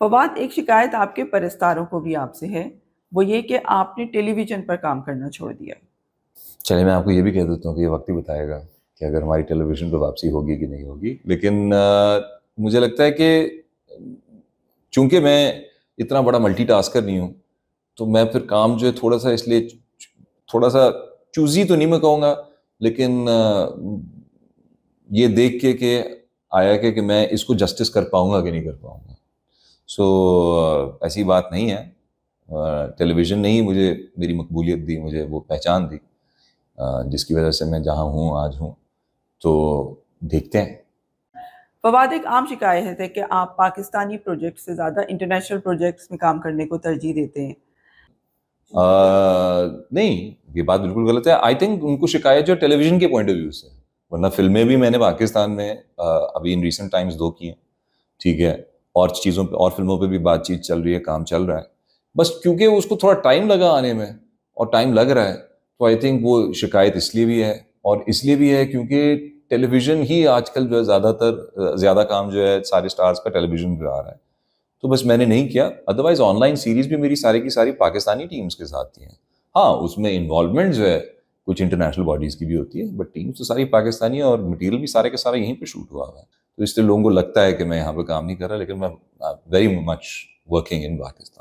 फवाद, एक शिकायत आपके परस्तारों को भी आपसे है, वो ये कि आपने टेलीविज़न पर काम करना छोड़ दिया। चलिए मैं आपको ये भी कह देता हूँ कि ये वक्त ही बताएगा कि अगर हमारी टेलीविज़न पे वापसी होगी कि नहीं होगी। लेकिन मुझे लगता है कि चूंकि मैं इतना बड़ा मल्टीटास्कर नहीं हूँ, तो मैं फिर काम जो है थोड़ा-सा इसलिए थोड़ा-सा चूज़ी तो नहीं मैं कहूँगा, लेकिन ये देख के आया कि मैं इसको जस्टिस कर पाऊँगा कि नहीं कर पाऊँगा। ऐसी बात नहीं है। टेलीविज़न ने ही मुझे मेरी मकबूलियत दी, मुझे वो पहचान दी, जिसकी वजह से मैं जहाँ हूँ आज हूँ। तो देखते हैं। फवाद, एक आम शिकायत है कि आप पाकिस्तानी प्रोजेक्ट से ज़्यादा इंटरनेशनल प्रोजेक्ट्स में काम करने को तरजीह देते हैं। नहीं, ये बात बिल्कुल गलत है। आई थिंक उनको शिकायत जो टेलीविज़न के पॉइंट ऑफ व्यू से है, वरना फ़िल्में भी मैंने पाकिस्तान में अभी इन रीसेंट टाइम्स 2 की हैं, ठीक है? और चीज़ों पे और फ़िल्मों पे भी बातचीत चल रही है, काम चल रहा है। बस क्योंकि उसको थोड़ा टाइम लगा आने में और टाइम लग रहा है, तो आई थिंक वो शिकायत इसलिए भी है, और इसलिए भी है क्योंकि टेलीविज़न ही आजकल जो है ज़्यादातर ज़्यादा काम जो है सारे स्टार्स का टेलीविज़न पे आ रहा है। तो बस मैंने नहीं किया, अदरवाइज ऑनलाइन सीरीज भी मेरी सारी की सारी पाकिस्तानी टीम्स के साथ ही हैं। हाँ, उसमें इन्वॉल्वमेंट जो है कुछ इंटरनेशनल बॉडीज की भी होती है, बट टीम्स तो सारी पाकिस्तानी है और मटेरियल भी सारे के सारे यहीं पे शूट हुआ हुआ है। तो इसलिए लोगों को लगता है कि मैं यहाँ पे काम नहीं कर रहा, लेकिन मैं very much working in Pakistan.